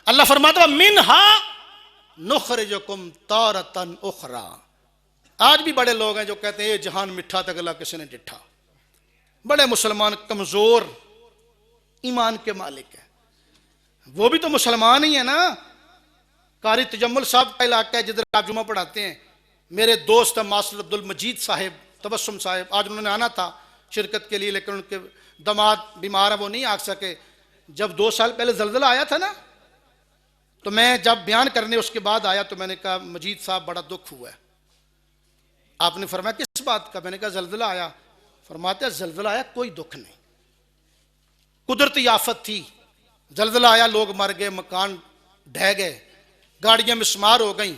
अल्लाह फरमाता मिनहा नुखरिजुकुम तारतन उखरा। आज भी बड़े लोग हैं जो कहते हैं ये जहान मिठा तगला किसी ने डिठा। बड़े मुसलमान कमजोर ईमान के मालिक है, वो भी तो मुसलमान ही है ना। कारी तजम्मुल साहब का इलाका है जिधर आप जुमा पढ़ाते हैं। मेरे दोस्त हैं मास्टर अब्दुल मजीद साहिब, तबस्सुम साहिब, आज उन्होंने आना था शिरकत के लिए, लेकिन उनके दामाद बीमार है, वो नहीं आ सके। जब 2 साल पहले जल्जला आया था ना, तो मैं जब बयान करने उसके बाद आया तो मैंने कहा मजीद साहब बड़ा दुख हुआ है। आपने फरमाया किस बात का? मैंने कहा जल्जला आया। फरमाते जल्जला आया, कोई दुख नहीं, कुदरती आफत थी। जल्जला आया, लोग मर गए, मकान ढह गए, गाड़ियां मिसमार हो गई।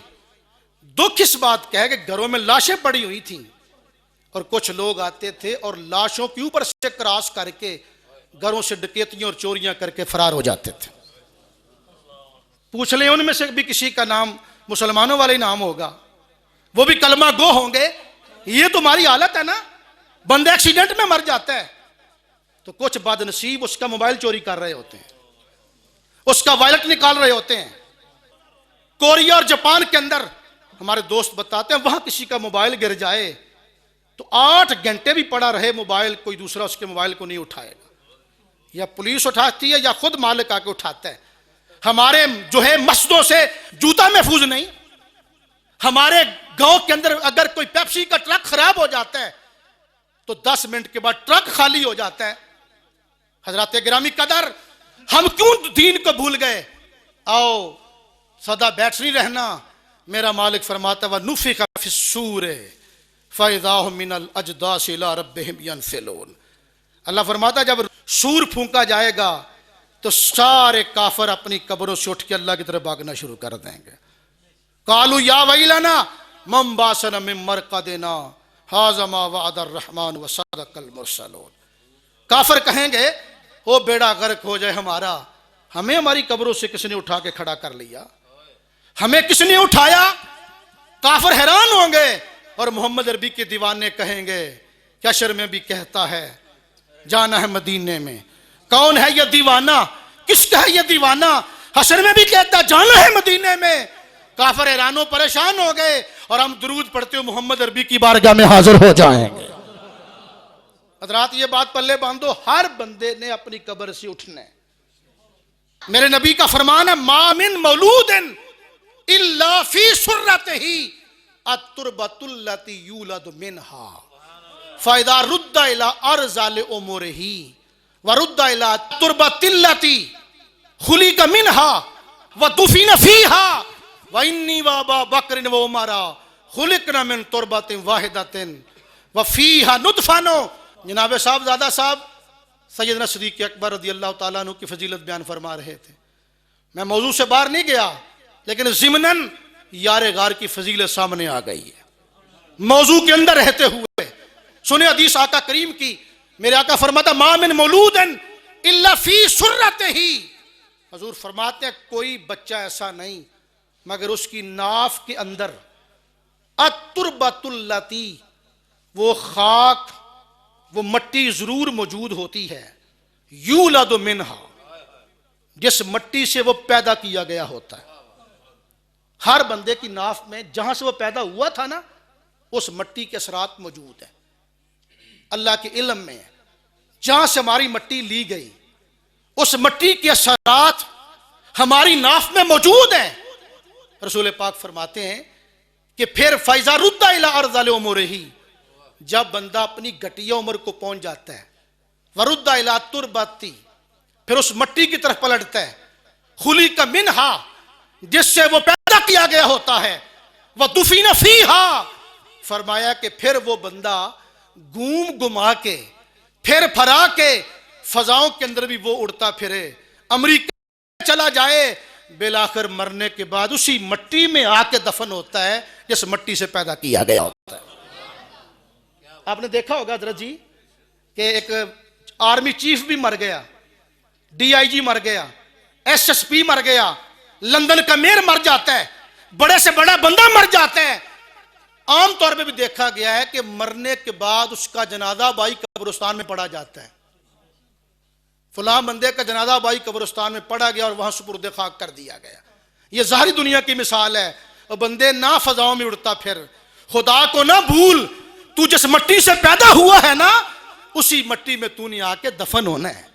दुख इस बात का है कि घरों में लाशें पड़ी हुई थी और कुछ लोग आते थे और लाशों के ऊपर से क्रॉस करके घरों से डकैतियां और चोरियां करके फरार हो जाते थे। पूछ लें उनमें से भी किसी का नाम मुसलमानों वाले नाम होगा, वो भी कलमा गो होंगे। ये तुम्हारी हालत है ना, बंदा एक्सीडेंट में मर जाता है तो कुछ बदनसीब उसका मोबाइल चोरी कर रहे होते हैं, उसका वॉलेट निकाल रहे होते हैं। कोरिया और जापान के अंदर हमारे दोस्त बताते हैं वहां किसी का मोबाइल गिर जाए तो 8 घंटे भी पड़ा रहे मोबाइल, कोई दूसरा उसके मोबाइल को नहीं उठाएगा, या पुलिस उठाती है या खुद मालिक आके उठाता है। हमारे जो है मस्जिदों से जूता महफूज नहीं। हमारे गांव के अंदर अगर कोई पेप्सी का ट्रक खराब हो जाता है तो 10 मिनट के बाद ट्रक खाली हो जाता है। हजरत गिरामी कदर, हम क्यों दीन को भूल गए? आओ सदा बैठ नहीं रहना। मेरा मालिक फरमाता व नुफिखा फिस्सूर फइज़ा मिनल अजदास इला रब्बिहिम यनसिलून। अल्लाह फरमाता जब सूर फूंका जाएगा तो सारे काफर अपनी कब्रों से उठ के अल्लाह की तरफ भागना शुरू कर देंगे। कालू या वैलना मम बासन मिन मरकदिना हाज़मा वअदर रहमान व सदक़ल मुरसलून। काफर कहेंगे ओ बेड़ा गर्क हो जाए हमारा, हमें हमारी कब्रों से किसने उठा के खड़ा कर लिया, हमें किसने उठाया। काफर हैरान होंगे और मोहम्मद अरबी के दीवाने कहेंगे कैशर में भी कहता है जाना है मदीने में। कौन है यह दीवाना, किसका है यह दीवाना? हशर में भी कहता जाना है मदीने में। काफर हैरानों परेशान हो गए और हम दुरूद पढ़ते हुए मोहम्मद अरबी की बारगाह में हाजिर हो जाएंगे। हजरात ये बात पल्ले बांधो, हर बंदे ने अपनी कब्र से उठना है। मेरे नबी का फरमान है मामिन मौलूदिन इल्ला फी सुर्रतिही अतुरबतुल्लती यूलद मिनहा फायदा रुद्दा इला अर्जाल उमरिही वरुद्दा इला तुरबतिल्लती खुलिका मिनहा व दुफिना फीहा व इन्नी व अबू बकर व उमर खुलिकना मिन तुरबतिन वाहिदतिन व फीहा नुतफानो। जनाब साहबजादा साहब सैयदना सिद्दीक़ अकबर रज़ियल्लाहु ताला अन्हु की फजीलत बयान फरमा रहे थे। मैं मौजू से बाहर नहीं गया, लेकिन ज़िमनन यार गार की फजीलत सामने आ गई है। मौजू के अंदर रहते हुए सुने हदीस आका करीम की। मेरे आका फरमाता मा मिन मौलूदन इल्ला फी सुर्रतिही। हुजूर फरमाते हैं कोई बच्चा ऐसा नहीं मगर उसकी नाफ के अंदर अतुरबतुल्लती, वो खाक, वो मट्टी जरूर मौजूद होती है। यूलद मिनहा, जिस मट्टी से वो पैदा किया गया होता है। हर बंदे की नाफ में जहां से वो पैदा हुआ था ना, उस मट्टी के असरात मौजूद है। अल्लाह के इल्म में है। जहां से हमारी मट्टी ली गई उस मट्टी के असरात हमारी नाफ में मौजूद है। रसूल पाक फरमाते हैं कि फिर फैजा रुद्दा इला अर्ज़ाल उमरिही, जब बंदा अपनी घटिया उम्र को पहुंच जाता है, वरुद्दा इला तुरबती, फिर उस मट्टी की तरफ पलटता है। खुली का मिनहा, जिससे वो पैदा किया गया होता है, वह दुफीना फीहा, फरमाया कि फिर वो बंदा घूम घुमा के फिर फरा के फजाओं के अंदर भी वो उड़ता फिरे, अमेरिका चला जाए, बेलाखिर मरने के बाद उसी मट्टी में आके दफन होता है जिस मट्टी से पैदा किया गया होता है। आपने देखा होगा हजरत जी कि एक आर्मी चीफ भी मर गया, डीआईजी मर गया, एसएसपी मर गया, लंदन का मेयर मर जाता है, बड़े से बड़ा बंदा मर जाता है। आमतौर पे भी देखा गया है कि मरने के बाद उसका जनाजा बाई कब्रिस्तान में पड़ा जाता है। फलां बंदे का जनाजा बाई कब्रिस्तान में पड़ा गया और वहां सुपुर्द खाक कर दिया गया। ये ज़ाहिरी दुनिया की मिसाल है। और बंदे ना फजाओं में उड़ता फिर, खुदा को ना भूल, तू जिस मट्टी से पैदा हुआ है ना, उसी मट्टी में तूने आके दफन होना है,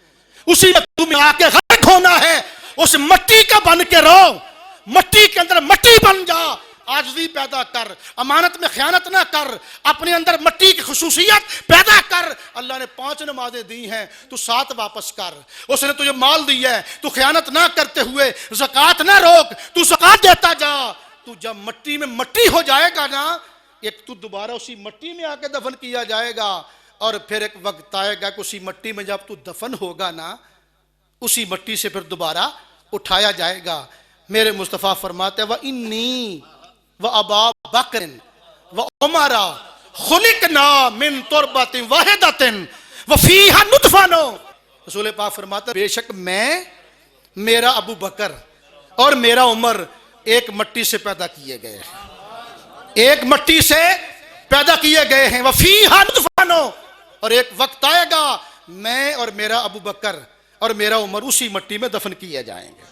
उसी में तुम्हें आके गर्क होना है। उस मट्टी का बन के रहो, मट्टी के अंदर मट्टी बन जा, आजजी पैदा कर, अमानत में खयानत ना कर, अपने अंदर मट्टी की खुसूसियत पैदा कर। अल्लाह ने 5 नमाजें दी हैं, तू 7 वापस कर। उसने तुझे माल दी है, तू खयानत ना करते हुए ज़कात ना रोक, तू ज़कात देता जा। तू जब मट्टी में मट्टी हो जाएगा ना, एक तू दोबारा उसी मट्टी में आके दफन किया जाएगा। और फिर एक वक्त आएगा कि उसी मट्टी में जब तू दफन होगा ना, उसी मट्टी से फिर दोबारा उठाया जाएगा। मेरे मुस्तफ़ा फरमाते व इन्नी व अबा बकरिन व उमरा खुलिकना मिन तुरबतिन वाहिदतिन व फीहा नुतफानो। रसूल पाक फरमाते बेशक मैं, मेरा अबू बकर और मेरा उमर एक मट्टी से पैदा किए गए हैं, एक मट्टी से पैदा किए गए हैं। व फीहा नुतफानो, और एक वक्त आएगा मैं और मेरा अबू बकर और मेरा उमर उसी मट्टी में दफन किए जाएंगे,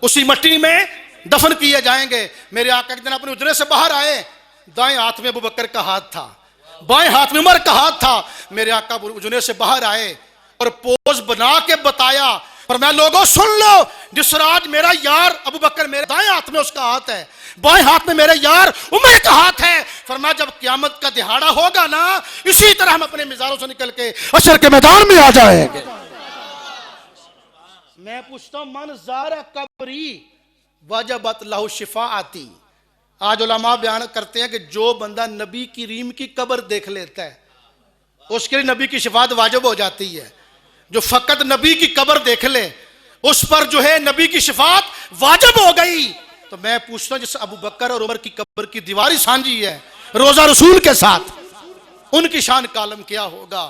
उसी मट्टी में दफन किए जाएंगे। मेरे आका एक दिन अपने उजरे से बाहर आए, दाएं हाथ में अबू बकर का हाथ था, बाएं हाथ में उमर का हाथ था। मेरे आका उजरे से बाहर आए और पोज बना के बताया, पर मैं लोगों सुन लो, जिस राज मेरा यार अबू बकर मेरे दाएं हाथ में उसका हाथ है, बाएं हाथ में मेरे यार उमर का हाथ है। फरमाया जब क़यामत का दिहाड़ा होगा ना, इसी तरह हम अपने मिजारों से निकल के हशर के मैदान में आ जाएंगे। मैं पूछता हूं, मन ज़ारा कब्री वजबत लहू शिफाअती। आज उलमा बयान करते हैं कि जो बंदा नबी की रीम की कब्र देख लेता है, उसके लिए नबी की शिफाअत वाजिब हो जाती है। जो फकत नबी की कब्र देख ले, उस पर जो है नबी की शिफाअत वाजिब हो गई। तो मैं पूछता हूं, जिस अबू बकर और उमर की कब्र की दीवारी सांझी है रोजा रसूल के साथ, उनकी शान का आलम क्या होगा।